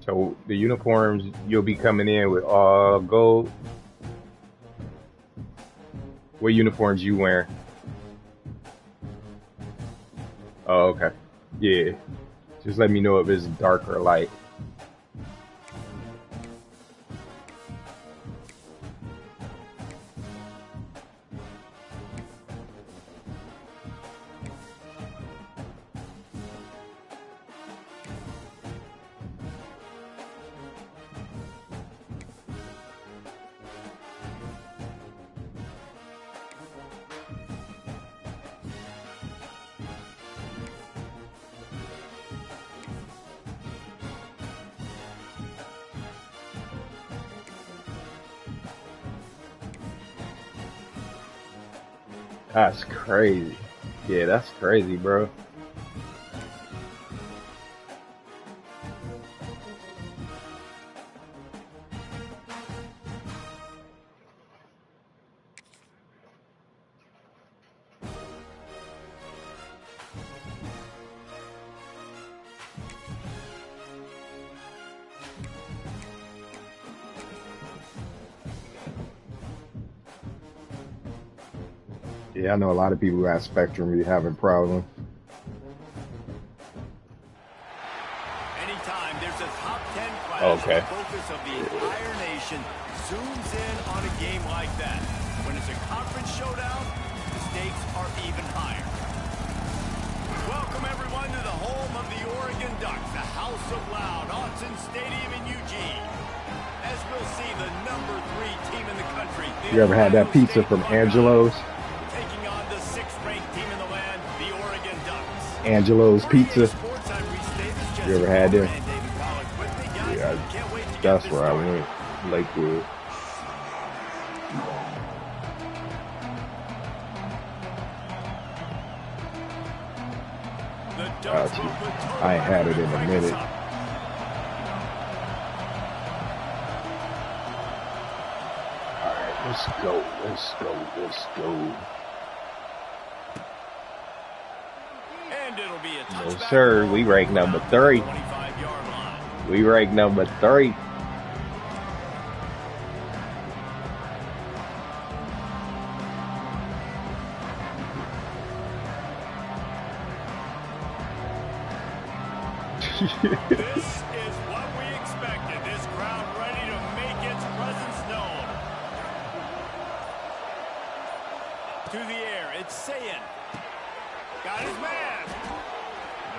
So the uniforms, you'll be coming in with all gold. What uniforms you wearing? Oh, okay. Yeah. Just let me know if it's dark or light. That's crazy. Yeah, that's crazy, bro. Yeah, I know a lot of people who have Spectrum be having problems. Anytime there's a top 10 clash, Okay. the focus of the entire nation zooms in on a game like that. When it's a conference showdown, the stakes are even higher. Welcome everyone to the home of the Oregon Ducks, the House of Loud, Autzen Stadium in Eugene. As we'll see, the #3 team in the country. You ever had that pizza from Angelo's? Taking on the 6th-ranked team in the land, the Oregon Ducks. Angelo's Pizza. You ever had that? Yeah, that's where I went. Lakewood. I ain't had it in a minute. Alright, let's go. Let's go. Let's go. And it'll be a touchback. No, sir. We rank number 3. We rank number 3. This is what we expected. This crowd ready to make its presence known. To the air, it's Sayin. Got his man.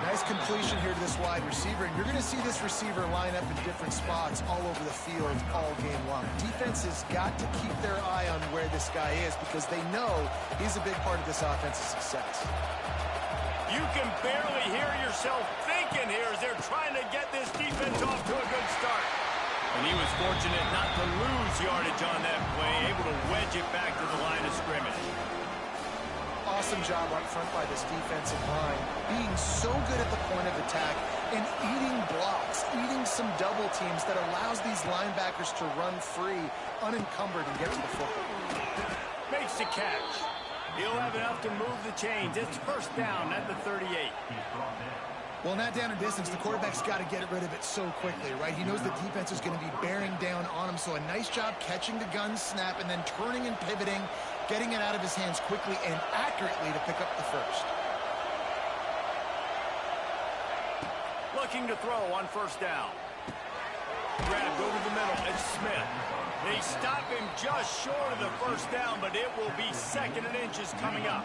Nice completion here to this wide receiver, and you're going to see this receiver line up in different spots all over the field all game long. Defense has got to keep their eye on where this guy is because they know he's a big part of this offense's success. You can barely hear yourself thinking here as they're trying to get this defense off to a good start. And he was fortunate not to lose yardage on that play, able to wedge it back to the line of scrimmage. Awesome job up front by this defensive line, being so good at the point of attack and eating blocks, eating some double teams that allows these linebackers to run free, unencumbered, and get to the football. Makes the catch. He'll have enough to move the chains. It's first down at the 38. Well, not down in distance. The quarterback's got to get rid of it so quickly, right? He knows the defense is going to be bearing down on him, so a nice job catching the gun snap and then turning and pivoting, getting it out of his hands quickly and accurately to pick up the first. Looking to throw on first down. Grab, go to the middle. It's Smith. They stop him just short of the first down, but it will be 2nd and inches coming up.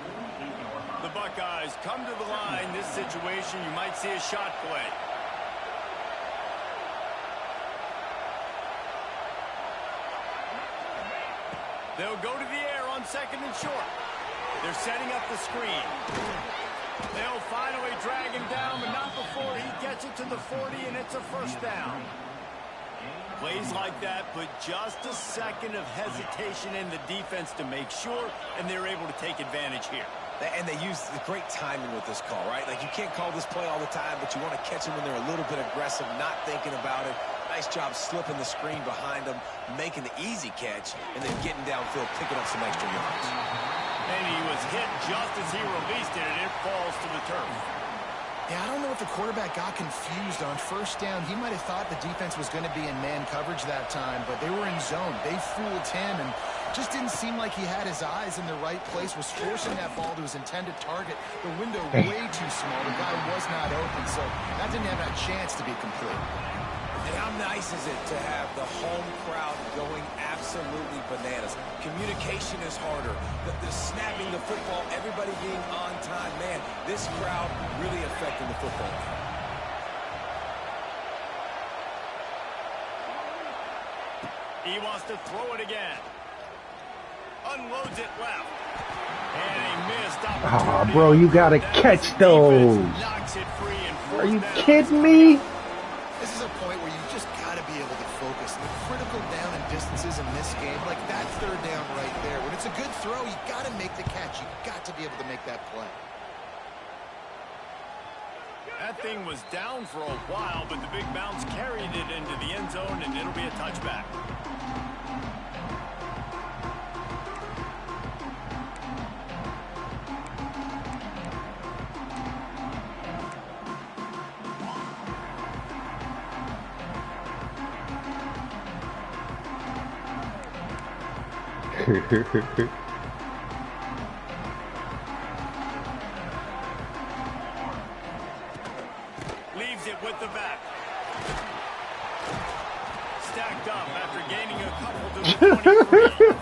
The Buckeyes come to the line. This situation, you might see a shot play. They'll go to the air on 2nd and short. They're setting up the screen. They'll finally drag him down, but not before he gets it to the 40, and it's a first down. Plays like that put just a second of hesitation in the defense to make sure, and they're able to take advantage here. And they use the great timing with this call, right? Like, you can't call this play all the time, but you want to catch them when they're a little bit aggressive, not thinking about it. Nice job slipping the screen behind them, making the easy catch, and then getting downfield, picking up some extra yards. And he was hit just as he released it, and it falls to the turf. Yeah, I don't know if the quarterback got confused on first down. He might have thought the defense was going to be in man coverage that time, but they were in zone. They fooled him and just didn't seem like he had his eyes in the right place, was forcing that ball to his intended target. The window way too small. The guy was not open, so that didn't have that chance to be complete. And how nice is it to have the home crowd going absolutely bananas? Communication is harder. The snapping the football, everybody being on time. Man, this crowd really affecting the football. He wants to throw it again. Unloads it left. And a missed opportunity. Oh, bro, you gotta catch those. Knocks it free and Are you down. kidding me? This is a point where you just got to be able to focus. The critical down and distances in this game, like that third down right there. When it's a good throw, you got to make the catch. You got to be able to make that play. That thing was down for a while, but the big bounce carried it into the end zone, and it'll be a touchback. Leaves it with the back. Stacked up after gaining a couple to the 23.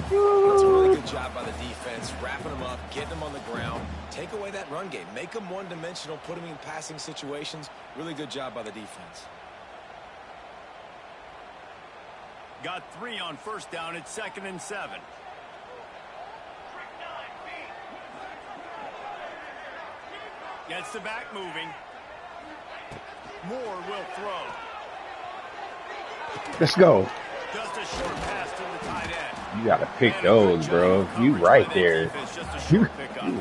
That's a really good job by the defense, wrapping them up, getting them on the ground. Take away that run game. Make them one-dimensional, put them in passing situations. Really good job by the defense. Got 3 on first down. It's 2nd and 7. Gets the back moving. Moore will throw. Let's go. Just a short pass to the tight end. You gotta pick those, bro. You right there. You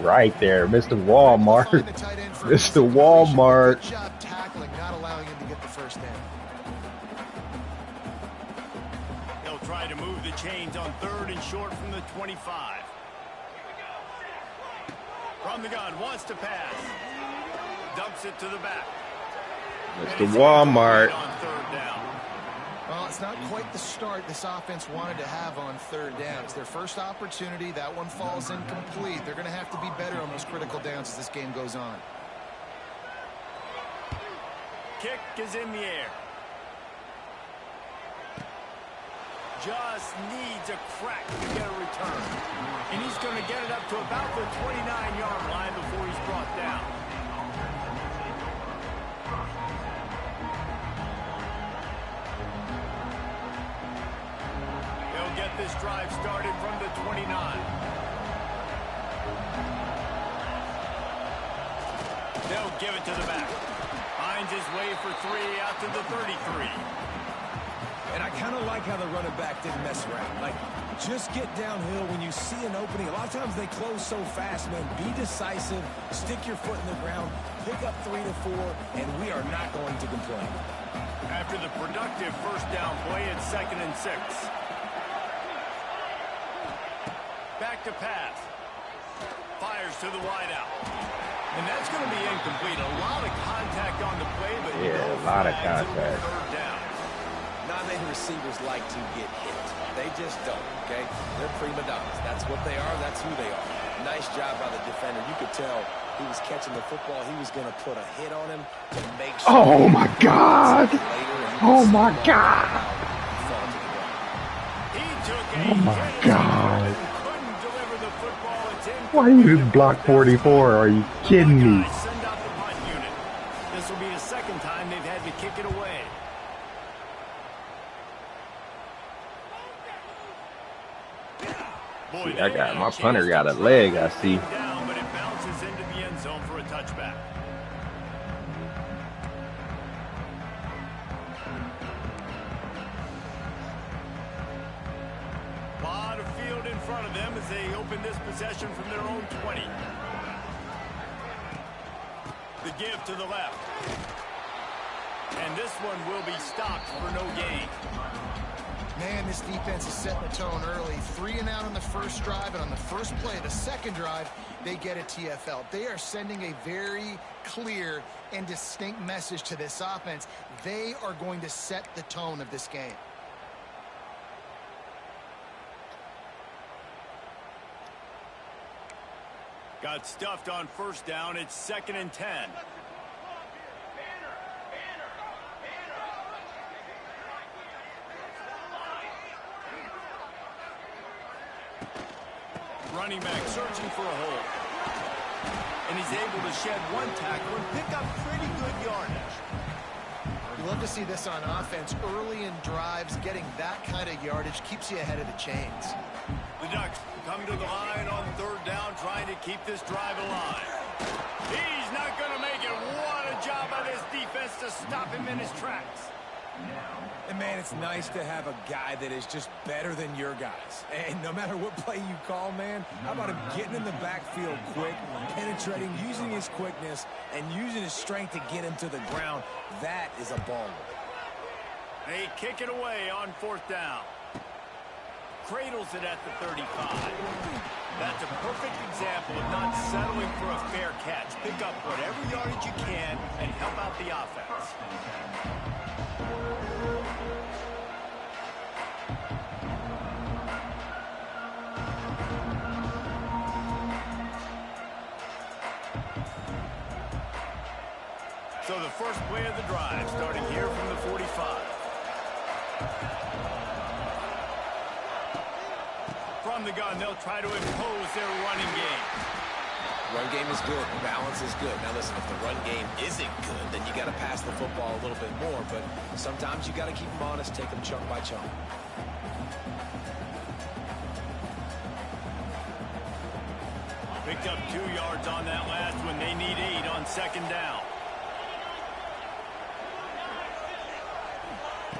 right there, Mr. Walmart. Mr. Walmart. Good job tackling, not allowing him to get the first down. He'll try to move the chains on 3rd and short from the 25. From the gun, wants to pass. Dumps it to the back. Mr. Walmart. On 3rd down. Well, it's not quite the start this offense wanted to have on 3rd down. It's their first opportunity. That one falls incomplete. They're going to have to be better on those critical downs as this game goes on. Kick is in the air. Just needs a crack to get a return. And he's going to get it up to about the 29-yard line before he's brought down. They'll get this drive started from the 29. They'll give it to the back. Finds his way for 3 out to the 33. And I kind of like how the running back didn't mess around. Like, just get downhill when you see an opening. A lot of times they close so fast, man. Be decisive. Stick your foot in the ground. Pick up 3 to 4, and we are not going to complain. After the productive first down play, it's 2nd and 6. Back to pass. Fires to the wideout. And that's going to be incomplete. A lot of contact on the play, but Yeah, no a lot of flags. It'll be contact. 3rd down. Not many receivers like to get hit. They just don't, okay? They're prima donnas. That's what they are. That's who they are. Nice job by the defender. You could tell he was catching the football. He was going to put a hit on him to make sure. Oh, my God. Oh, my God. He took a Oh, my hit. God. Couldn't deliver the football. It's incomplete. Why you didn't block 44? Are you kidding me? Guys send out the punt unit. This will be the 2nd time they've had to kick it away. Boy, I got my punter got a leg, I see. Down, but it bounces into the end zone for a touchback. Lot of field in front of them as they open this possession from their own 20. The give to the left. And this one will be stopped for no gain. Man, this defense is setting the tone early. 3 and out on the first drive, and on the first play of the second drive, they get a TFL. They are sending a very clear and distinct message to this offense. They are going to set the tone of this game. Got stuffed on first down. It's 2nd and 10. Running back searching for a hole. And he's able to shed 1 tackle and pick up pretty good yardage. You love to see this on offense. Early in drives, getting that kind of yardage keeps you ahead of the chains. The Ducks come to the line on 3rd down, trying to keep this drive alive. He's not going to make it. What a job by this defense to stop him in his tracks. And, man, it's nice to have a guy that is just better than your guys. And no matter what play you call, man, how about him getting in the backfield quick, penetrating, using his quickness, and using his strength to get him to the ground. That is a baller. They kick it away on 4th down. Cradles it at the 35. That's a perfect example of not settling for a fair catch. Pick up whatever yardage you can and help out the offense. So the first play of the drive, starting here from the 45. From the gun, they'll try to impose their running game. Run game is good. Balance is good. Now, listen, if the run game isn't good, then you got to pass the football a little bit more. But sometimes you got to keep them honest, take them chunk by chunk. Picked up 2 yards on that last one. They need 8 on 2nd down.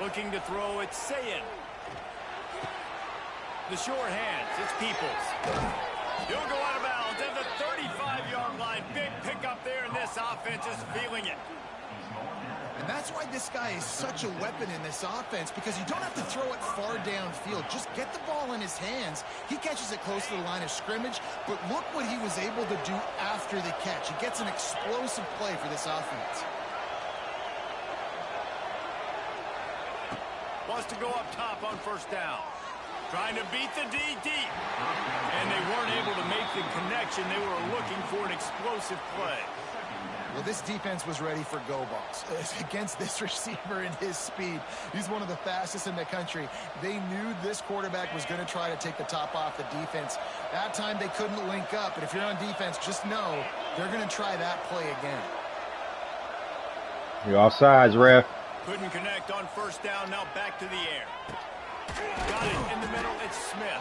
Looking to throw, it's Sayin. The short hands, it's Peoples. He'll go out of bounds at the 35-yard line. Big pickup there, and this offense is feeling it. And that's why this guy is such a weapon in this offense, because you don't have to throw it far downfield. Just get the ball in his hands. He catches it close to the line of scrimmage, but look what he was able to do after the catch. He gets an explosive play for this offense. Wants to go up top on 1st down. Trying to beat the D deep. And they weren't able to make the connection. They were looking for an explosive play. Well, this defense was ready for go balls. Against this receiver and his speed, he's one of the fastest in the country. They knew this quarterback was going to try to take the top off the defense. That time they couldn't link up, but if you're on defense, just know they're going to try that play again. You're offsides, ref. Couldn't connect on 1st down. Now back to the air. Got it in the middle. It's Smith.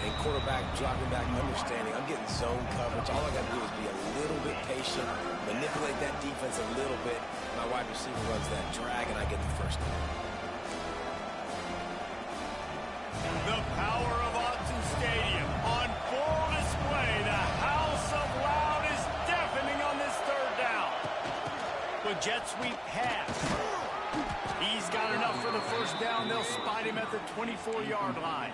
And quarterback dropping back, understanding. I'm getting zone coverage. All I got to do is be a little bit patient, manipulate that defense a little bit. My wide receiver runs that drag, and I get the 1st down. The power of Autzen Stadium on full display. The house of loud is deafening on this 3rd down. With jet sweep pass. He's got enough for the 1st down. They'll spot him at the 24-yard line.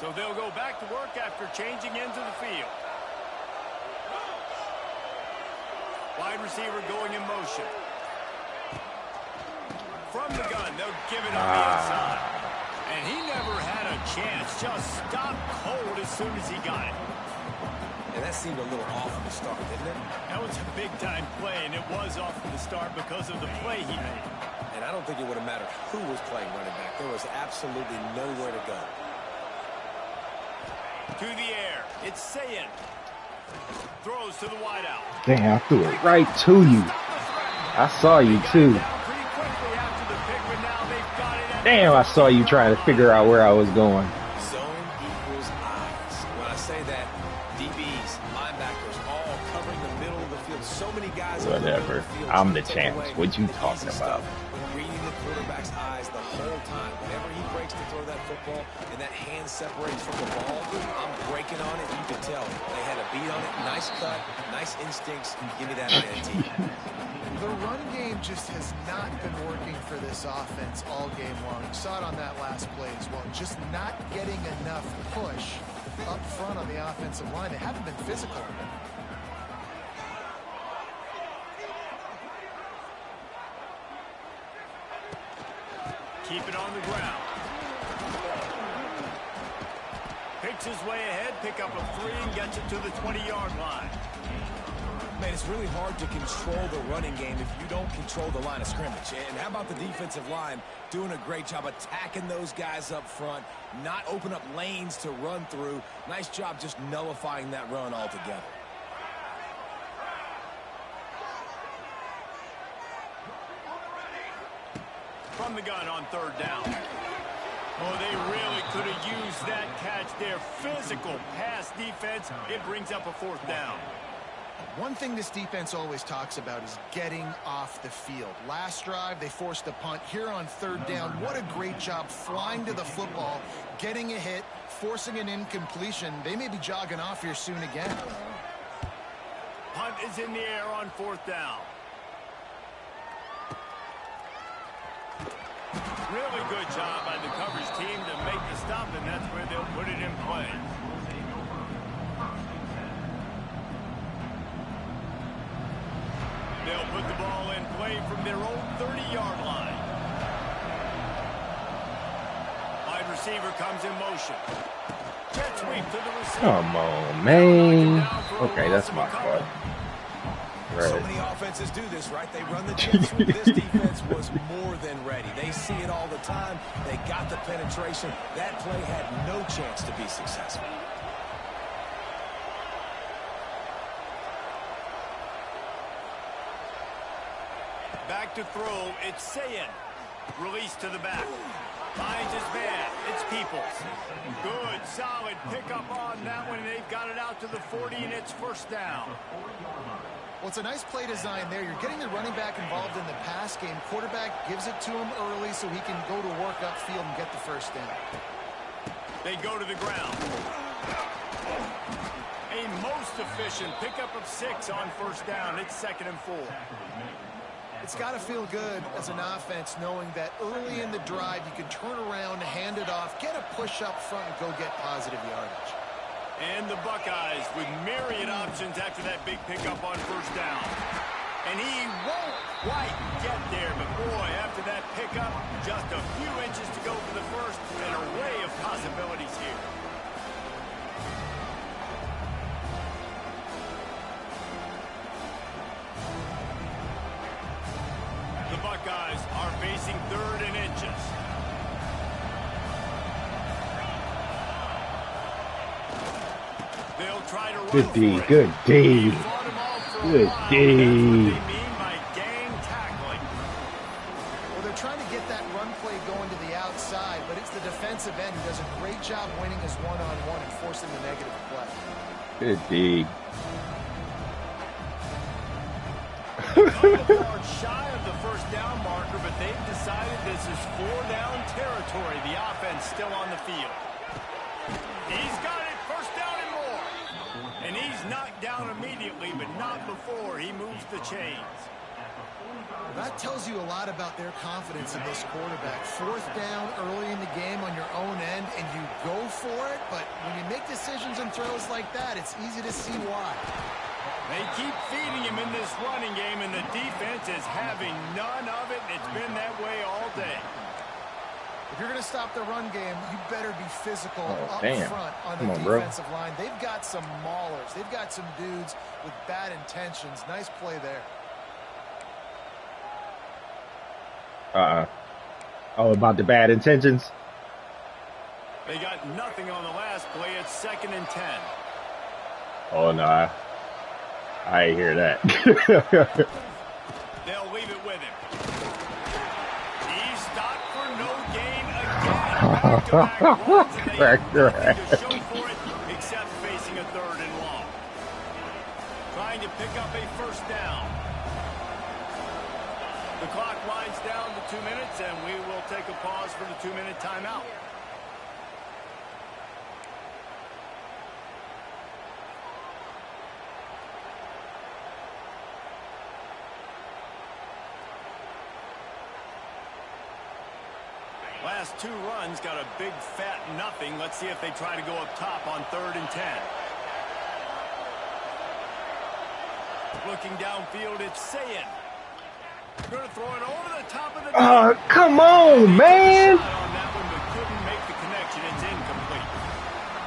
So they'll go back to work after changing into the field. Wide receiver going in motion. From the gun, they'll give it on the inside. And he never had a chance. Just stopped cold as soon as he got it. And that seemed a little off at the start, didn't it? That was a big-time play, and it was off at the start because of the play he made. And I don't think it would have mattered who was playing running back. There was absolutely nowhere to go. To the air, it's Sayin. Throws to the wideout. Damn, I threw it right to you. I saw you too. Damn, I saw you trying to figure out where I was going. Zone equals I. So many guys Whatever. I'm the champ. What you talking about? Reading the quarterback's eyes the whole time. Whenever he breaks to throw that football and that hand separates from the ball, I'm breaking on it. You can tell they had a beat on it. Nice cut, nice instincts. Give me that identity. The run game just has not been working for this offense all game long. You saw it on that last play as well. Just not getting enough push up front on the offensive line. They haven't been physical. Keep it on the ground. Picks his way ahead, pick up a 3 and gets it to the 20-yard line. Man, it's really hard to control the running game if you don't control the line of scrimmage. And how about the defensive line doing a great job attacking those guys up front, not open up lanes to run through. Nice job just nullifying that run altogether. From the gun on 3rd down. Oh, they really could have used that catch there. Physical pass defense. It brings up a 4th down. One thing this defense always talks about is getting off the field. Last drive, they forced a punt. Here on 3rd down, what a great job flying to the football, getting a hit, forcing an incompletion. They may be jogging off here soon again. Punt is in the air on 4th down. Really good job by the coverage team to make the stop, and that's where they'll put it in play. They'll put the ball in play from their own 30-yard line. Wide receiver comes in motion. Jet sweep to the receiver. Come on, man. Okay, that's my fault. Right. So many offenses do this, right? They run the jet sweep. This defense was more than ready. They see it all the time. They got the penetration. That play had no chance to be successful. Back to throw, it's Sayin. Release to the back. Finds his man. It's Peoples. Good, solid pickup on that one. They've got it out to the 40, and it's 1st down. Well, it's a nice play design there. You're getting the running back involved in the pass game. Quarterback gives it to him early so he can go to work upfield and get the 1st down. They go to the ground. A most efficient pickup of 6 on 1st down. It's 2nd and 4. It's got to feel good as an offense knowing that early in the drive you can turn around, hand it off, get a push up front, and go get positive yardage. And the Buckeyes with myriad options after that big pickup on 1st down. And he won't quite get there, but boy, after that pickup, just a few inches to go for the 1st. An array of possibilities here. The Buckeyes are facing 3rd and inches. They'll try to run Good D, for it. good D. Fought him off for a Good while. D. That's what they mean by gang tackling. Well, they're trying to get that run play going to the outside, but it's the defensive end who does a great job winning his one-on-one and forcing the negative play. Good D. Couple yards shy of the 1st down marker, but they've decided this is 4-down territory. The offense still on the field. He's got it, 1st down and more. And he's knocked down immediately, but not before he moves the chains. That tells you a lot about their confidence in this quarterback. 4th down early in the game on your own end, and you go for it, but when you make decisions and throws like that, it's easy to see why. They keep feeding him in this running game, and the defense is having none of it, and it's been that way all day. If you're going to stop the run game, you better be physical up front on the defensive line. They've got some maulers. They've got some dudes with bad intentions. Nice play there. Oh, about the bad intentions? They got nothing on the last play. It's 2nd and 10. Oh, no. I ain't hear that. They'll leave it with him. He's stopped for no gain again. Back-to-back runs, and they have nothing to show for it except facing a 3rd and long. Trying to pick up a first down. The clock winds down to 2 minutes, and we will take a pause for the 2-minute timeout. Last 2 runs got a big fat nothing. Let's see if they try to go up top on 3rd and 10. Looking downfield, it's Sayin. Going to throw it over the top of the come on, man. On that one, but couldn't make the connection. It's incomplete.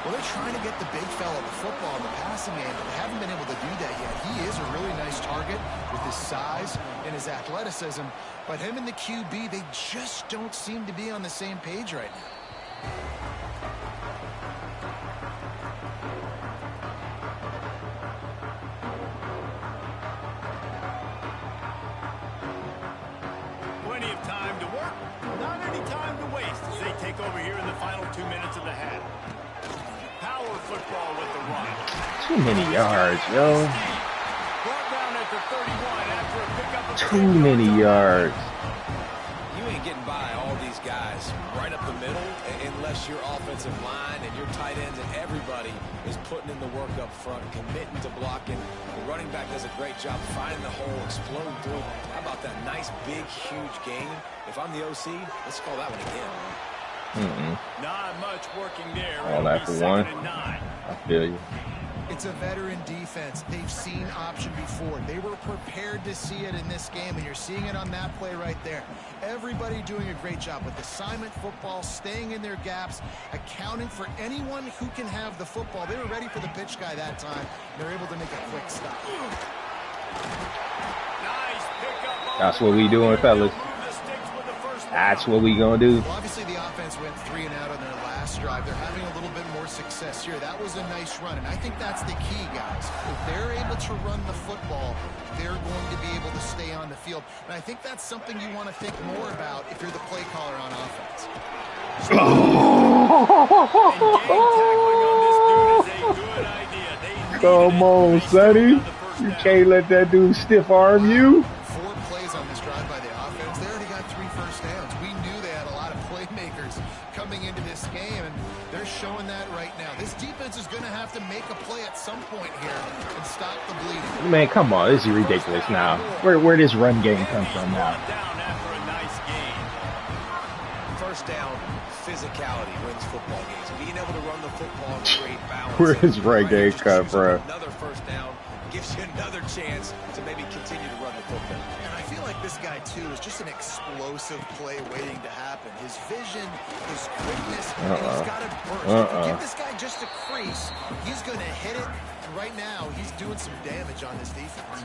Well, they're trying to get the big fella the football in the passing game, but they haven't been able to do that yet. He is a really nice target with his size and his athleticism, but him and the QB, they just don't seem to be on the same page right now. Plenty of time to work, not any time to waste as they take over here in the final 2 minutes of the half. Power football with the run. Too many yards, yo. Brought down at the 31 after a pickup of Too many yards. You ain't getting by all these guys right up the middle unless your offensive line and your tight ends and everybody is putting in the work up front, committing to blocking. The running back does a great job finding the hole, exploding through. How about that nice, big, huge game? If I'm the OC, let's call that one again. Not much working there. All that for one. 2nd and 9. I feel you. It's a veteran defense. They've seen option before. They were prepared to see it in this game, and you're seeing it on that play right there. Everybody doing a great job with assignment football, staying in their gaps, accounting for anyone who can have the football. They were ready for the pitch guy that time. They're able to make a quick stop. Nice pickup. That's what we doing, fellas. That's what we gonna do. Well, obviously, the offense went 3 and out on their last drive. They're having a little bit more success here. That was a nice run, and I think that's the key, guys. If they're able to run the football, they're going to be able to stay on the field. And I think that's something you want to think more about if you're the play caller on offense. Come on, Sonny. You can't let that dude stiff arm you. 4 plays on this drive by the offense. They already got 3 first downs. We knew they had a lot of playmakers coming into this game, and they're showing that right now. This defense is going to have to make a play at some point here and stop the bleeding. Man, come on. This is ridiculous now. Where this run game come from now? First down, physicality wins football games. Being able to run the football and create balance. Where his run game come from? Another first down gives you another chance to maybe continue to run the football. And I feel like this guy, too, is just an explosive play waiting to happen. His vision, his quickness, and he's got a burst. If you give this guy just a crease, he's going to hit it. And right now, he's doing some damage on this defense.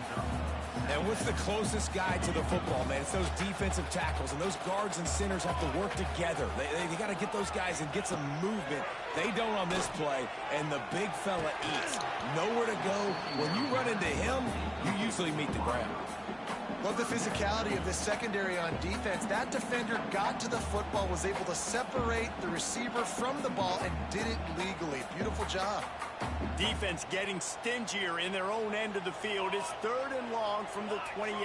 And what's the closest guy to the football, man? It's those defensive tackles, and those guards and centers have to work together. They got to get those guys and get some movement. They don't on this play, and the big fella eats. Nowhere to go. When you run into him, you usually meet the ground. Love the physicality of this secondary on defense. That defender got to the football, was able to separate the receiver from the ball, and did it legally. Beautiful job. Defense getting stingier in their own end of the field. It's 3rd and long from the 28.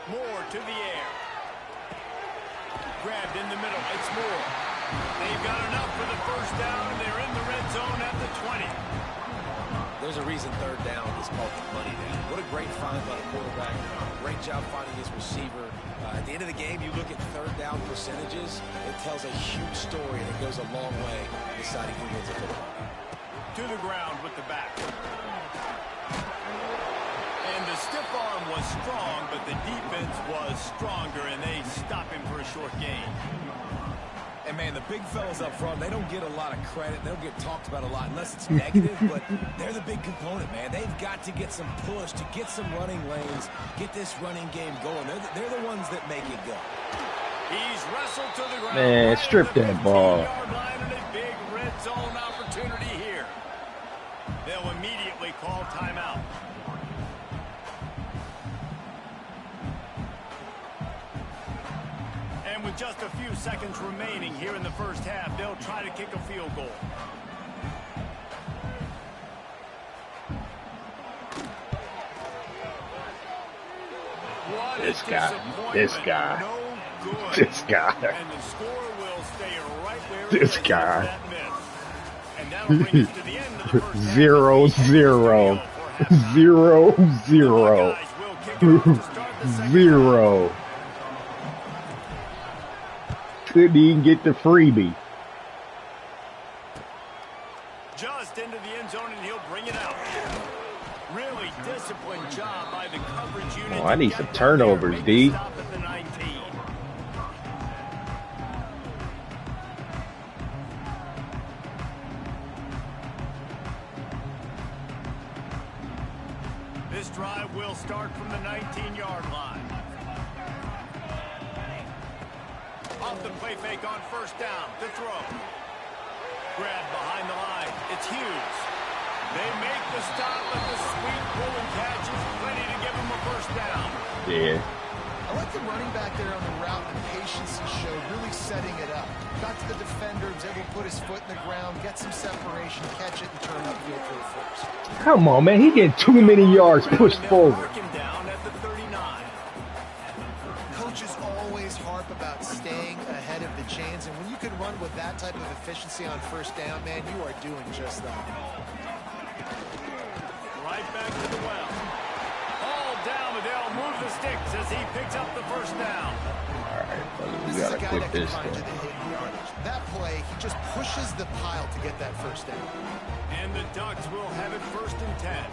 Moore to the air. Grabbed in the middle. It's Moore. They've got enough for the first down, and they're in the red zone at the 20. There's a reason 3rd down is called the money down. What a great find by the quarterback. Great job finding his receiver. At the end of the game, you look at 3rd down percentages. It tells a huge story, and it goes a long way in deciding who wins a football game. To the ground with the back. And the stiff arm was strong, but the defense was stronger, and they stop him for a short gain. And, man, the big fellas up front, they don't get a lot of credit. They don't get talked about a lot unless it's negative, but they're the big component, man. They've got to get some push, to get some running lanes, get this running game going. They're the ones that make it go. He's wrestled to the ground. Man, strip that ball. And a big red zone opportunity here. They'll immediately call timeout. And with just a few seconds remaining here in the first half, they'll try to kick a field goal. What This a guy. This disappointment. guy. No good. This guy. And the score will stay right where This it is guy. after that miss. And that'll bring us to the end of the first half. 0-0. 0-0. 0. Couldn't even get the freebie. Just into the end zone, and he'll bring it out. Really disciplined job by the coverage unit. Oh, I need some turnovers, D. Stop at the 19. This drive will start from the 19-yard line. Off the play fake on first down. To throw. Grab behind the line. It's Hughes. They make the stop, but the sweet pull and catch is plenty to give them a first down. Yeah. I like the running back there on the route and the patience he showed, really setting it up. Got to the defender, was able to put his foot in the ground, get some separation, catch it, and turn upfield for the first. Come on, man. He getting too many yards pushed forward. Mark him down at the 39. Coaches always harp about staying ahead of the chains, and when you can run with that type of efficiency on first down, man, you are doing just that. Right back to the well. All down, Liddell moves the sticks as he picks up the first down. All right, buddy. We This is got a to guy quit that can this find you thing. the hidden yardage. That play, he just pushes the pile to get that first down. And the Ducks will have it 1st and 10.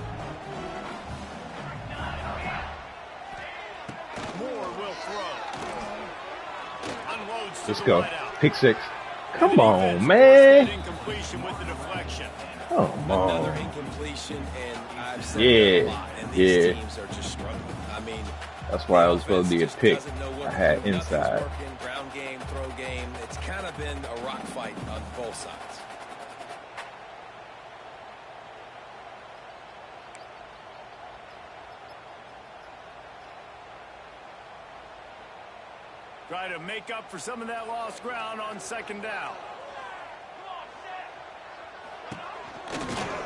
Moore will throw. Unloads to Let's the go. wideout. Pick 6. Come And the on, defense man. forced that incompletion with the deflection. Come Another on. incompletion, and I've said Yeah, that a lot, and these yeah. teams are just struggling. I mean, That's why it was supposed to be a just pick. doesn't know what I to had do. Nothing's inside. working, ground game, throw game. It's kind of been a rock fight on both sides. Try to make up for some of that lost ground on 2nd down.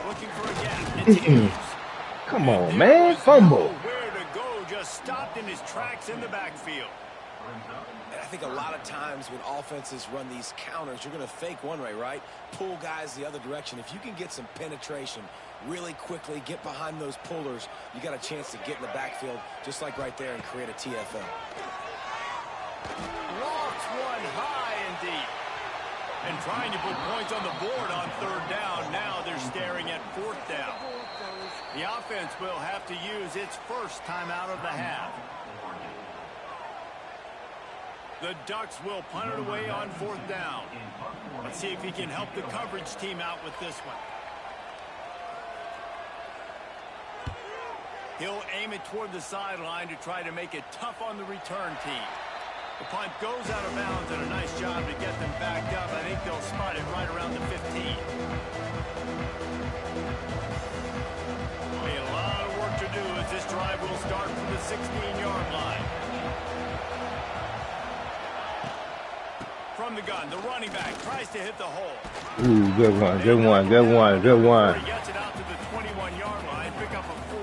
Looking for a gap. It's Hughes. Come on, There man. was Fumble. nowhere to go, just stopped in his tracks in the backfield. And I think a lot of times when offenses run these counters, you're going to fake one way, right? Pull guys the other direction. If you can get some penetration really quickly, get behind those pullers, you got a chance to get in the backfield, just like right there, and create a TFL. Lofts one high and deep. And trying to put points on the board on 3rd down. Now they're staring at 4th down. The offense will have to use its first timeout of the half. The Ducks will punt it away on 4th down. Let's see if he can help the coverage team out with this one. He'll aim it toward the sideline to try to make it tough on the return team. The punt goes out of bounds, and a nice job to get them backed up. I think they'll spot it right around the 15. A lot of work to do as this drive will start from the 16-yard line. From the gun, the running back tries to hit the hole. Ooh, good one. Good one. Good one. Good one. He gets it out to the 21-yard line, pick up a 4.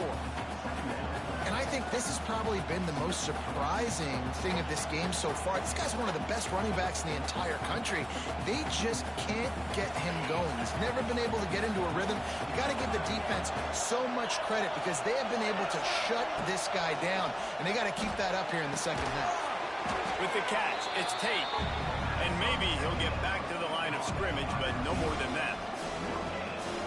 And I think this has probably been the most surprising thing of this game so far. This guy's one of the best running backs in the entire country. They just can't get him going. He's never been able to get into a rhythm. You got to give the defense so much credit because they have been able to shut this guy down, and they got to keep that up here in the 2nd half. With the catch, it's Tate. And maybe he'll get back to the line of scrimmage, but no more than that.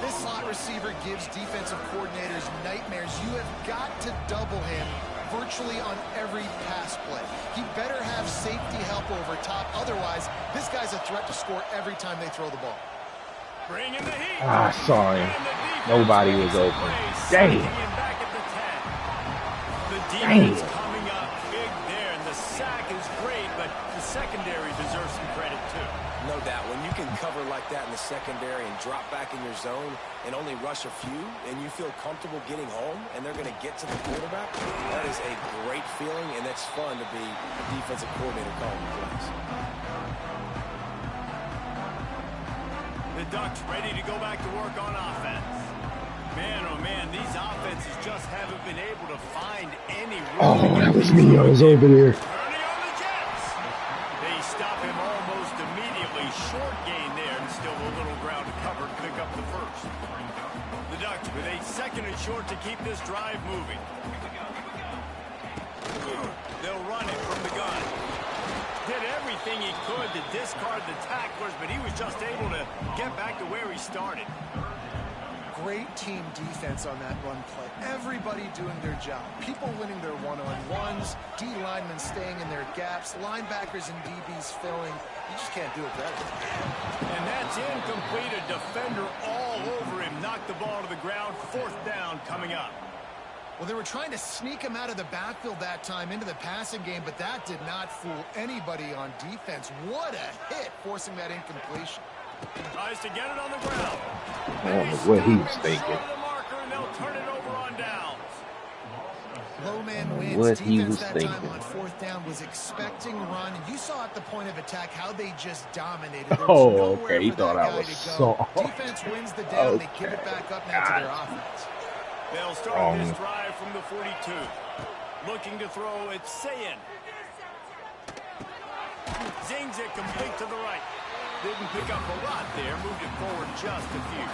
This slot receiver gives defensive coordinators nightmares. You have got to double him virtually on every pass play. He better have safety help over top. Otherwise, this guy's a threat to score every time they throw the ball. Bring in the heat. I saw him. Nobody was open. Dang. Back at the 10. The Dang. defense coming up big there, and the sack is great, but the secondary deserves some credit too. No doubt. When you can cover like that in the secondary and drop back in your zone and only rush a few, and you feel comfortable getting home, and they're going to get to the quarterback, that is a great feeling, and it's fun to be a defensive coordinator calling plays. The Ducks ready to go back to work on offense. Man, oh man, these offenses just haven't been able able to find any room. Oh, that was me. I was over there. Turning on the Jets. They stop him almost immediately. Short gain there, and still a little ground to cover to pick up the first. The Ducks with a 2nd and short to keep this drive moving. They'll run it from the gun. Did everything he could to discard the tacklers, but he was just able to get back to where he started. Great team defense on that run play. Everybody doing their job. People winning their one-on-ones, D linemen staying in their gaps, linebackers and DBs filling. You just can't do it better. And that's incomplete. A defender all over him. Knocked the ball to the ground. 4th down coming up. Well, they were trying to sneak him out of the backfield that time into the passing game, but that did not fool anybody on defense. What a hit, forcing that incompletion. Tries to get it on the ground. I don't know what he was thinking. The marker, and they'll turn it over on downs. Low man wins. What he Defense was that thinking. time on 4th down was expecting run, and you saw at the point of attack how they just dominated. There was Oh, nowhere okay. He for thought that I guy was to go. soft. Defense wins the down. They give it back up now to their offense. They'll start this drive from the 42. Looking to throw, it's Sayin. Zings it complete to the right. Didn't pick up a lot there. Moved it forward just a few.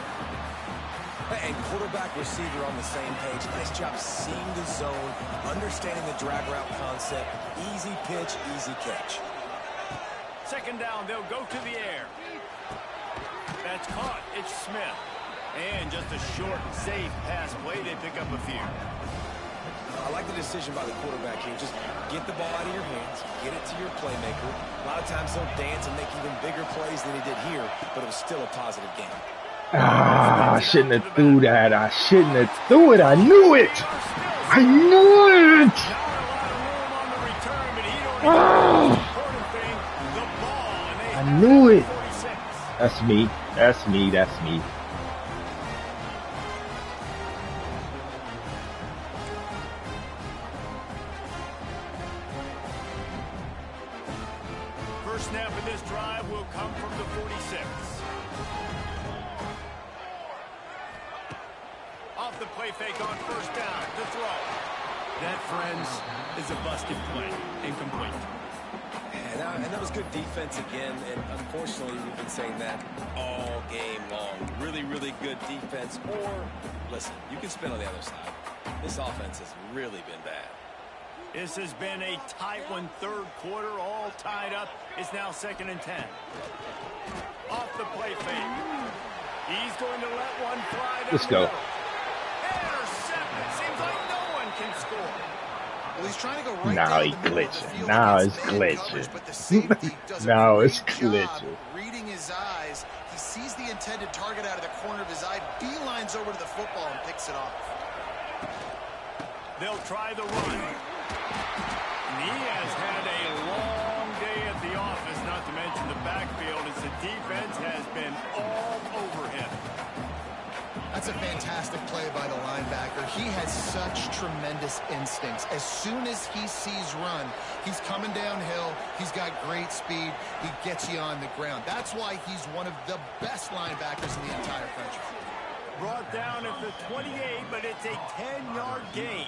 And quarterback receiver on the same page. Nice job seeing the zone, understanding the drag route concept. Easy pitch, easy catch. 2nd down, they'll go to the air. That's caught. It's Smith. And just a short, safe pass play. They pick up a few. I like the decision by the quarterback here. Just get the ball out of your hands, get it to your playmaker. A lot of times they'll dance and make even bigger plays than he did here, but it was still a positive game. Ah, I shouldn't have threw that. I shouldn't have threw it. I knew it. I knew it. I knew it. That's me. That's me. That's me. First snap of this drive will come from the 46. Off the play fake on 1st down. The throw. That, friends, is a busted play. Incomplete. And that was good defense again, and unfortunately we've been saying that all game long. Really, really good defense. Or, listen, you can spin on the other side. This offense has really been bad. This has been a tight one. 3rd quarter, all tied up. It's now 2nd and 10. Off the play fake. He's going to let one fly down. Let's go. Intercepted. Seems like no one can score. Well, he's trying to go right Now down he's the middle of the glitching. field Now against it's man glitching. coverage, but the safety does a Now great it's job glitching. reading his eyes. He sees the intended target out of the corner of his eye, beelines over to the football and picks it off. They'll try the run. And he has had a long day at the office, not to mention the backfield, as the defense has been all over him. That's a fantastic play by the linebacker. He has such tremendous instincts. As soon as he sees run, he's coming downhill. He's got great speed. He gets you on the ground. That's why he's one of the best linebackers in the entire country. Brought down at the 28, but it's a 10-yard gain.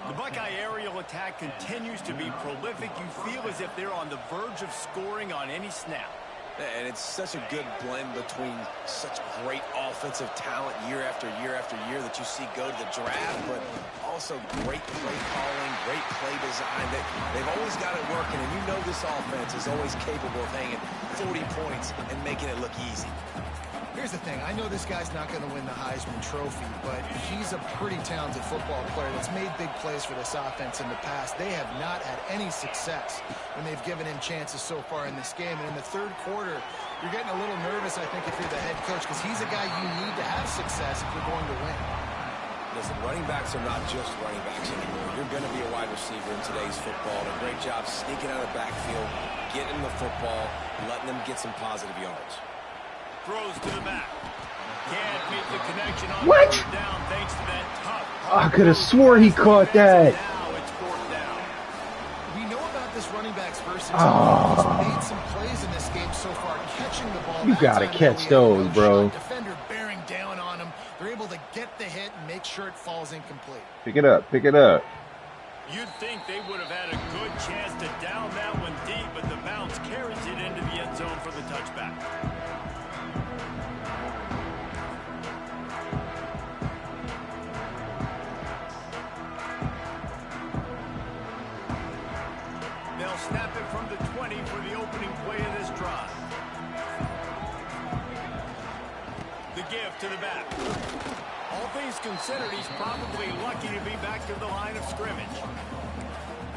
The Buckeye aerial attack continues to be prolific. You feel as if they're on the verge of scoring on any snap. And it's such a good blend between such great offensive talent year after year after year that you see go to the draft, but also great play calling, great play design. They've always got it working, and you know this offense is always capable of hanging 40 points and making it look easy. Here's the thing. I know this guy's not going to win the Heisman Trophy, but he's a pretty talented football player that's made big plays for this offense in the past. They have not had any success when they've given him chances so far in this game. And in the 3rd quarter, you're getting a little nervous, I think, if you're the head coach, because he's a guy you need to have success if you're going to win. Listen, running backs are not just running backs anymore. You're going to be a wide receiver in today's football. And a great job sneaking out of the backfield, getting the football, letting them get some positive yards. Throws to the back. Can't make the connection on What? 3rd down thanks to that tough. I could have swore he caught that. Now it's 4th down. We know about this running back's versatility. He's made some plays in this game so far, catching the ball. You gotta catch those, bro. Defender bearing down on him. They're able to get the hit and make sure it falls incomplete. Pick it up. Pick it up. You'd think they would have had a good chance to down that one deep, but the bounce carries it into the end zone for the touchback. They'll snap it from the 20 for the opening play of this drive. The give to the back. All things considered, he's probably lucky to be back to the line of scrimmage.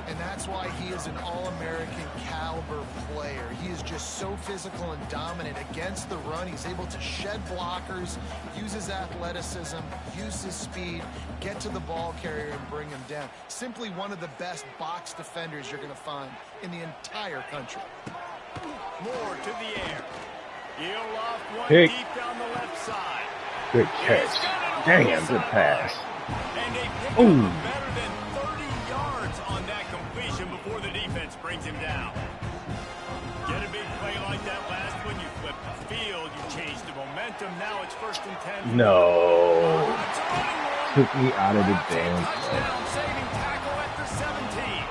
And that's why he is an all-American caliber player. He is just so physical and dominant against the run. He's able to shed blockers, use his athleticism, use his speed, get to the ball carrier and bring him down. Simply one of the best box defenders you're going to find in the entire country. More to the air. He'll off one Pick. deep down the left side. Good catch. Damn, good pass. And they pick Ooh. up better than 30 yards on that completion before the defense brings him down. Get a big play like that last one, you flip the field, you change the momentum. Now it's 1st and 10. No. It's a running one. Took me out of the damn play. Touchdown, saving tackle at the 17.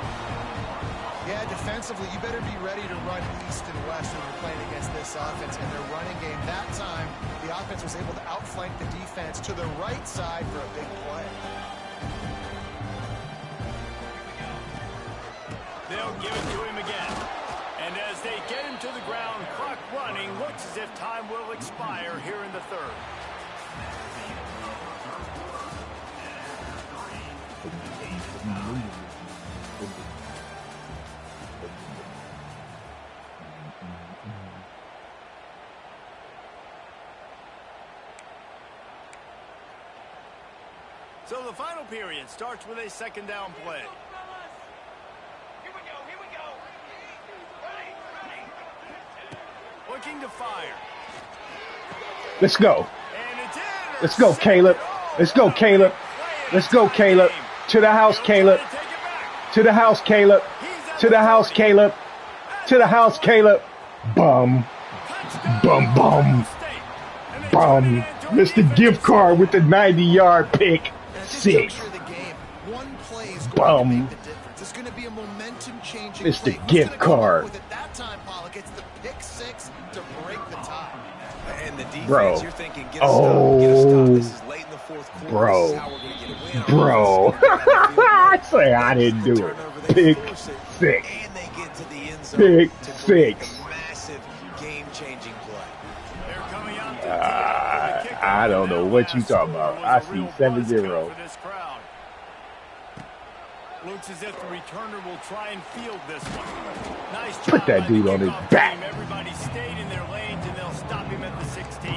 Yeah, defensively, you better be ready to run east and west when you're playing against this offense and their running game. That time, the offense was able to outflank the defense to the right side for a big play. They'll give it to him again. And as they get him to the ground, clock running, looks as if time will expire here in the 3rd. So the final period starts with a 2nd down play. Looking to fire. Let's go. And it's in. Let's go, Caleb. Let's go, Caleb. Let's go, Caleb. To the house, Caleb. To the house, Caleb. To the house, Caleb. To the house, Caleb. Bum. Bum, bum. Bum. Mr. Gift Card with the 90-yard pick. 6. Bum. It's going to be a momentum-changing Mr. Gift Card. At that time, Pollock gets the pick 6 to break the tie. And the defense, Bro. you're thinking, get a stop, get a stop. This is late in the 4th quarter. Bro. This is how we're going to get a win. Bro. I say I didn't do it. Pick 6. And they get to the end zone Pick to 6. a massive game-changing play. They're coming out to I don't know what you talking about. I see 7-0. Looks as if the returner will try and field this one. Nice job. Put that dude on his back. Everybody stayed in their lanes, and they'll stop him at the 16.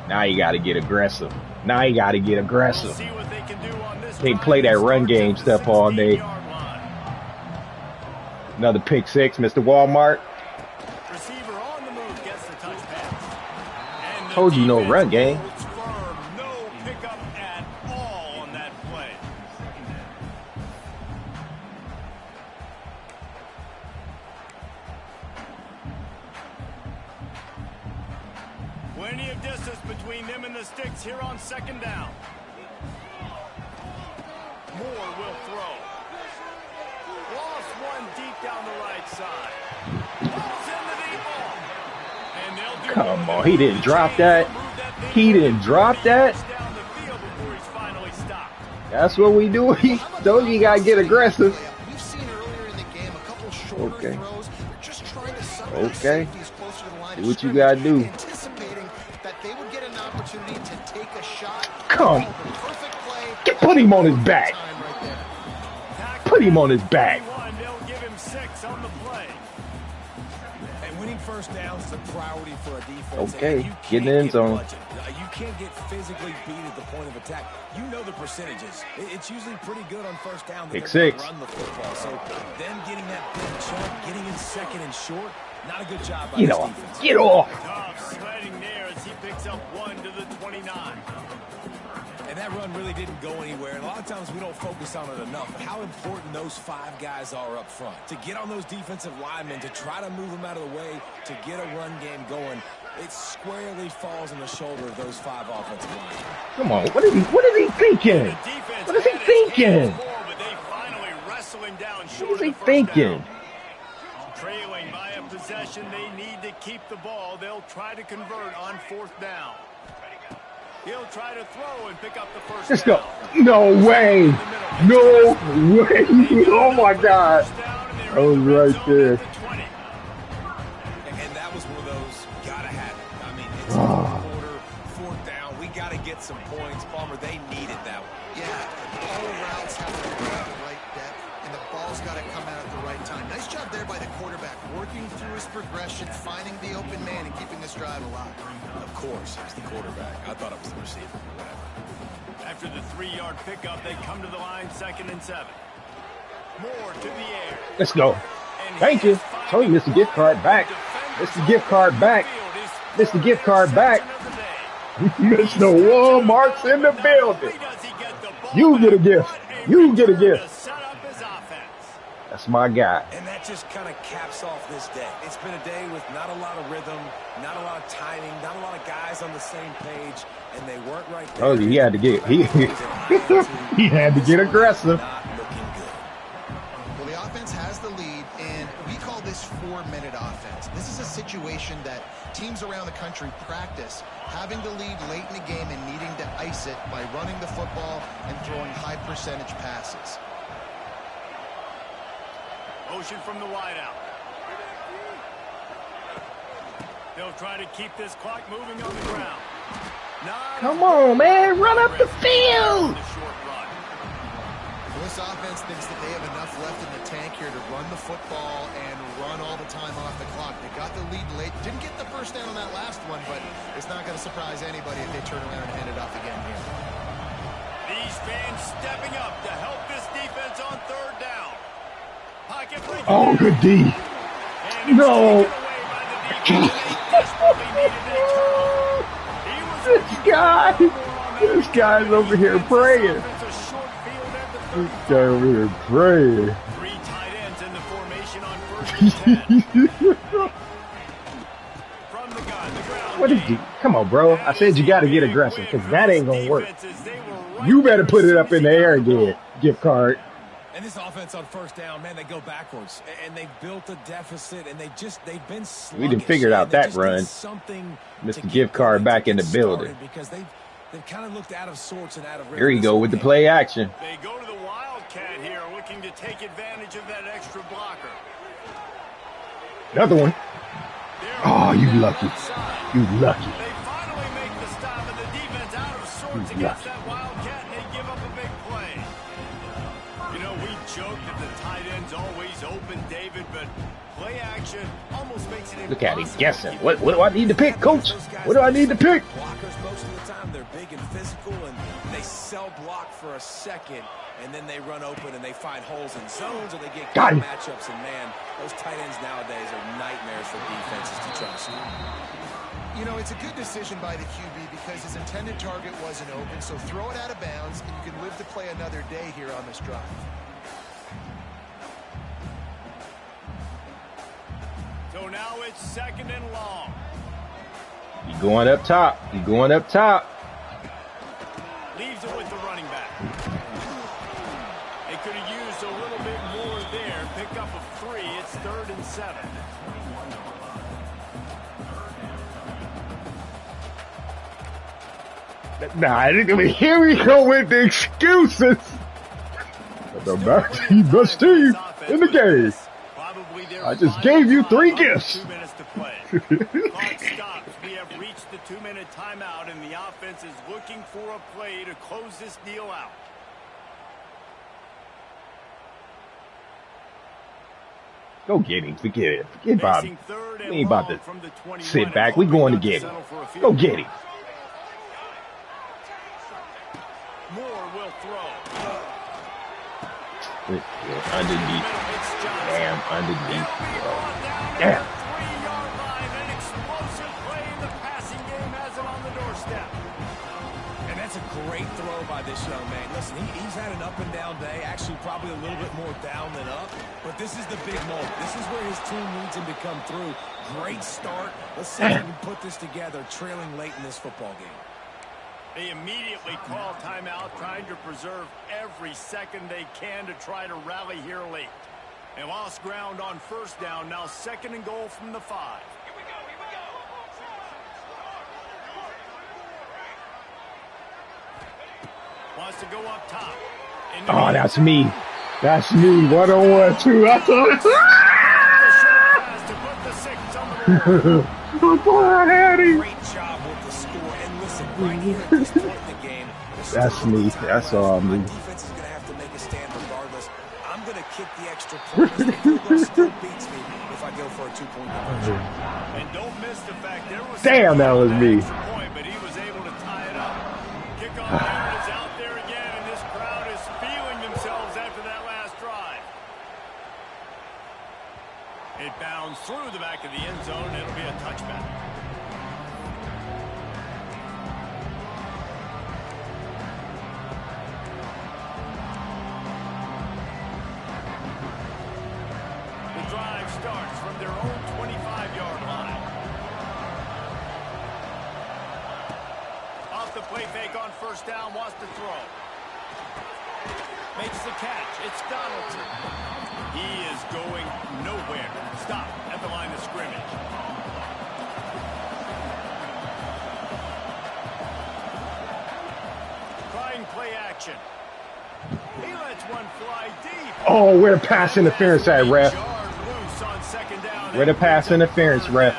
Now you got to get aggressive. Now you got to get We'll aggressive. see what they can do on this They drive. play that run game stuff all day. 16-yard line. Another pick 6, Mr. Walmart. Receiver on the move gets the touch pass. And the Told you no defense run game. holds firm. No pickup at all on that play. Plenty of distance between them and the sticks here on 2nd down. Moore will throw. Lost one deep down the right side. Ball's in the deep ball. And they'll do Come on, he didn't drop that. He didn't drop that. down the field before he's finally stopped. That's what we do. He told you got to get aggressive. We've seen earlier in the game a couple shorter Okay. throws. They're just trying to suck Okay. safeties closer to the line Do of what you scrimmage, gotta do. anticipating that they would get an opportunity to take a shot. Come. Perfect play. Put him on his back. Time right there. Put him on his back. 31, they'll give him 6 on the play. And winning first downs is a priority for a defense. Okay, And you get in the can't end zone. bludgeoned. You can't get physically beat at the point of attack. You know the percentages. It's usually pretty good on first down. that Pick they're gonna 6. Run the football. So them getting that big chunk, getting in 2nd and short, not a good job by Get this off. defense. Get off. Tough sledding there as he picks up 1 to the 29. And that run really didn't go anywhere. And a lot of times we don't focus on it enough. But how important those 5 guys are up front. To get on those defensive linemen, to try to move them out of the way, to get a run game going. It squarely falls on the shoulder of those 5 offensive linemen. Come on, what is he thinking? What is he thinking? What is he thinking? Trailing by a possession, they need to keep the ball. They'll try to convert on 4th down. He'll try to throw and pick up the first Let's down. go. No way. No way. Oh my God. I was right there. And that was one of those gotta have it. I mean, it's quarter, 4th down. We gotta get some points. Palmer, they needed that one. Yeah, all routes have to be at the right depth, and the ball's got to come out at the right time. Nice job there by the quarterback, working through his progression, finding the open man, and keeping this drive alive. Of course, it was the quarterback. I thought it was the receiver. Whatever. After the 3-yard pickup, they come to the line, 2nd and 7. Moore to the air. Let's go. Thank you. Told you, Mr. Gift Card back. Mr. Gift Card back. Mr. Gift Card back. Mr. Walmart's in the building. You get a gift. You get a gift. That's my guy. And that just kind of caps off this day. It's been a day with not a lot of rhythm, not a lot of timing, not a lot of guys on the same page, and they weren't right there. Oh, he had to get he had to get aggressive. Not looking good. Well, the offense has the lead, and we call this 4-minute offense. This is a situation that teams around the country practice, having the lead late in the game and needing to ice it by running the football and throwing high-percentage passes. Motion from the wideout. They'll try to keep this clock moving on the ground. Come on, man. Run up the field. Well, this offense thinks that they have enough left in the tank here to run the football and run all the time off the clock. They got the lead late. Didn't get the first down on that last one, but it's not going to surprise anybody if they turn around and hand it off again here. These fans stepping up to help this defense on 3rd down. Oh, good D. No. This guy's over here praying. This guy over here praying. 3 tight ends in the formation on 1st and 10. From the gun, the ground. What did you? Come on, bro. I said you got to get aggressive because that ain't going to work. You better put it up in the air again, Gift Card. And this offense on 1st down, man, they go backwards. And they built a deficit, and they've been sluggish. We done figured out that run. Mr. Gift Card back in the building. Because they've kind of looked out of sorts and out of rhythm. Here you go with the play action. They go to the Wildcat here, looking to take advantage of that extra blocker. Another one. Oh, you lucky. You lucky. They finally make the stop, and the defense out of sorts against that Wildcat, and they give up a big play. You know, we joke that the tight end's always open, David, but play action almost makes it impossible. Look at him guessing. What do I need to pick, Coach? What do I need to pick? Blockers most of the time, they're big and physical, and they sell block for a second, and then they run open and they find holes in zones, or they get good matchups. And man, those tight ends nowadays are nightmares for defenses to try to score. You know, it's a good decision by the QB because his intended target wasn't open, so throw it out of bounds, and you can live to play another day here on this drive. So now it's 2nd and long. You going up top. You going up top. Leaves it with the running back. They could have used a little bit more there. Pick up a 3. It's 3rd and 7. Nah, here we go with the excuses. The best team in the game. I just gave you 3 gifts. 2 minutes to play. Clock stops. We have reached the 2-minute timeout, and the offense is looking for a play to close this deal out. Go get him. Forget it. Forget about him. We ain't about to sit back. We going to get him. Go get him. Moore will throw. Underneath. Damn, underneath. Damn. 3-yard line, an explosive play in the passing game has it on the doorstep. And that's a Great throw by this young man. Listen, he's had an up-and-down day, actually probably a little bit more down than up, but this is the big moment. This is where his team needs him to come through. Great start. Let's see if he can put this together, trailing late in this football game. They immediately call timeout, trying to preserve every second they can to try to rally here late. They lost ground on first down, now 2nd and goal from the 5. Wants to go up top. Oh, that's me. That's me. 1-on-1, 2. I thought it. Great job with the score. And listen, right here at this point in the game, that's me. That's all me. My defense is going to have to make a stand regardless. I'm going to kick the extra point. The field goal still beats me if I go for a 2-point conversion. And don't miss the fact there was damn, that was me. Point, but he was able to tie it up. Kickoff there is out there again, and this crowd is feeling themselves after that last drive. It bounds through the back of the end zone, and it'll be a touchback. The drive starts from their own 25-yard line. Off the play fake on first down, wants to throw. Makes the catch. It's Donaldson. He is going nowhere. Stop at the line of scrimmage. Trying play action. He lets one fly deep. Oh, where the pass interference at, ref? Where the pass interference, ref?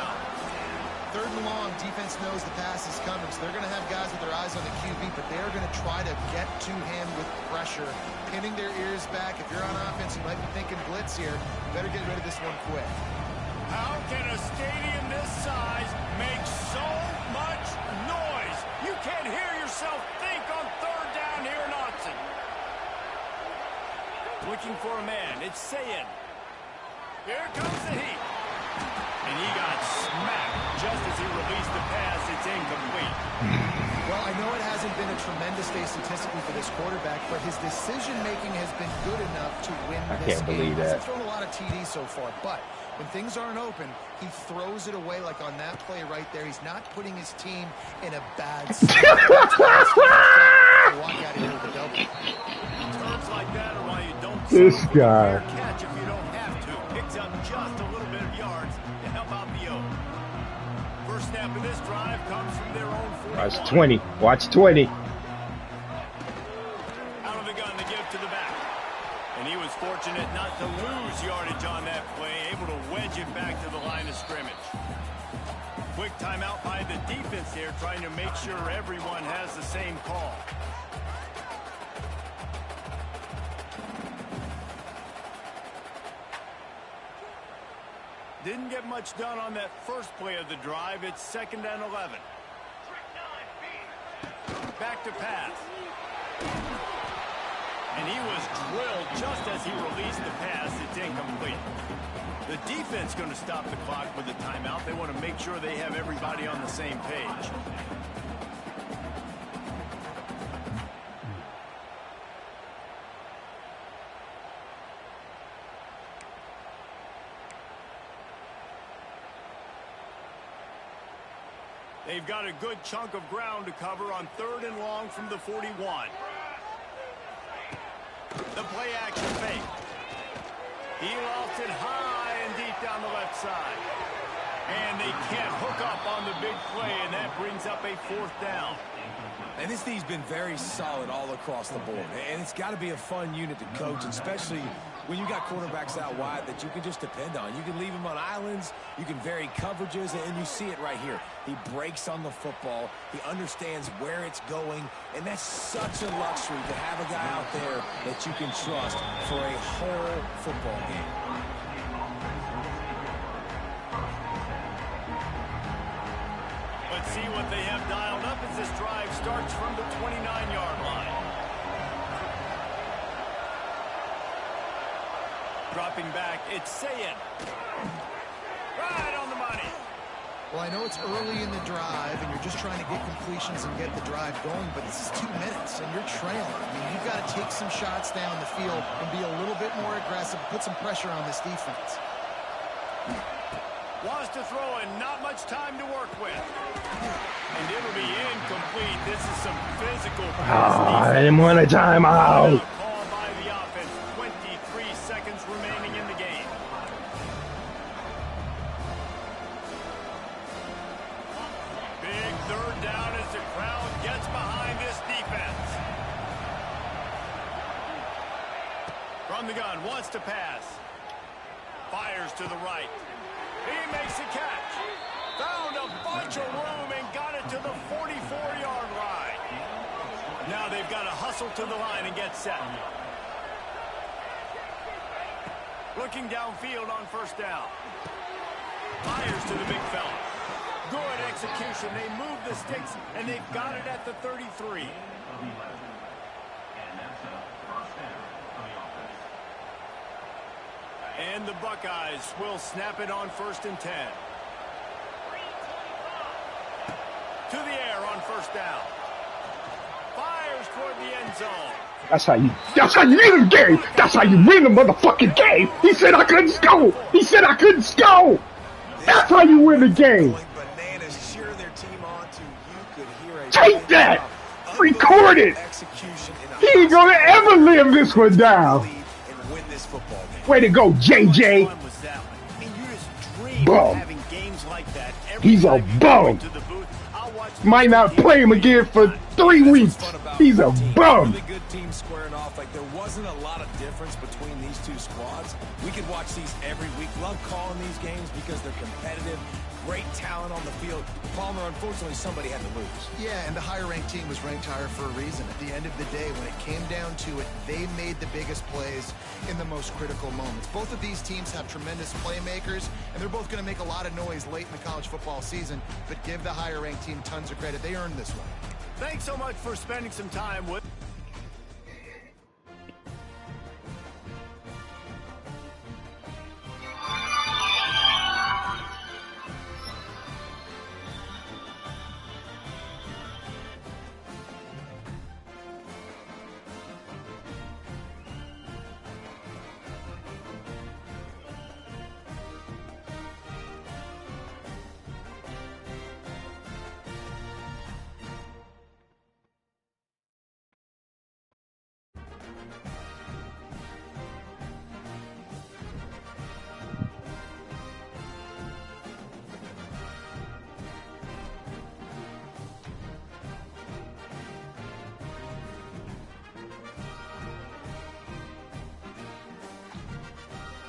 3rd and long, defense knows the pass is coming, so they're going to have guys with their eyes on the QB, but they're going to try to get to him with pressure, pinning their ears back. If you're on offense, you might be thinking blitz here. Better get rid of this one quick. How can a stadium this size make so much noise? You can't hear yourself think on 3rd down here in Austin. Looking for a man. It's Sayin. Here comes the heat. And he got smacked just as he released the pass. It's incomplete. Well, I know it hasn't been a tremendous day statistically for this quarterback, but his decision-making has been good enough to win this game. I can't believe that. He's thrown a lot of TDs so far, but when things aren't open, he throws it away like on that play right there. He's not putting his team in a bad spot. Walk out of here with a double. Turns like that are why you don't This guy. catch if you don't have to. Picks up just a little bit of yards to help out the O. First snap of this drive comes from their own 41. Watch 20. Watch 20. Out of the gun to give to the back. And he was fortunate not to lose yardage on that play, able to wedge it back to the line of scrimmage. Quick timeout by the defense here, trying to make sure everyone has the same call. Didn't get much done on that first play of the drive. It's 2nd and 11. Back to pass. And he was drilled just as he released the pass. It's incomplete. The defense going to stop the clock with a timeout. They want to make sure they have everybody on the same page. They've got a good chunk of ground to cover on 3rd and long from the 41. The play action fake. He lost it high and deep down the left side. And they can't hook up on the big play, and that brings up a 4th down. And this team's been very solid all across the board. And it's got to be a fun unit to coach, especially when you got quarterbacks out wide that you can just depend on. You can leave them on islands, you can vary coverages, and you see it right here. He breaks on the football, he understands where it's going, and that's such a luxury to have a guy out there that you can trust for a whole football game. Let's see what they have dialed up as this drive starts from the 29-yard line. Dropping back, it's Sayin. Right on the money. Well, I know it's early in the drive, and you're just trying to get completions and get the drive going, but this is 2 minutes, and you're trailing. I mean, you've got to take some shots down the field and be a little bit more aggressive, put some pressure on this defense. Wants to throw and not much time to work with. And it'll be incomplete. This is some physical. I didn't want a timeout. Call by the offense. 23 seconds remaining in the game. Big third down as the crowd gets behind this defense. From the gun, wants to pass. Fires to the right. He makes a catch. Found a bunch of room and got it to the 44-yard line. Now they've got to hustle to the line and get set. Looking downfield on first down. Fires to the big fella. Good execution. They move the sticks, and they've got it at the 33. And the Buckeyes will snap it on 1st and 10. To the air on first down. Fires toward the end zone. That's how you win the game. That's how you win the motherfucking game. He said I couldn't score. He said I couldn't score. That's how you win the game. Take that. Record it. He ain't gonna ever live this one down. Way to go, JJ. Bum. He's a bum. Might not play him again for 3 weeks. He's a bum. Really good team squaring off. Like, there wasn't a lot of difference between these two squads. We could watch these every week. Love calling these games because they're competitive. Great talent on the field. Palmer, unfortunately, somebody had to lose. Yeah, and the higher-ranked team was ranked higher for a reason. At the end of the day, when it came down to it, they made the biggest plays in the most critical moments. Both of these teams have tremendous playmakers, and they're both going to make a lot of noise late in the college football season, but give the higher-ranked team tons of credit. They earned this one. Thanks so much for spending some time with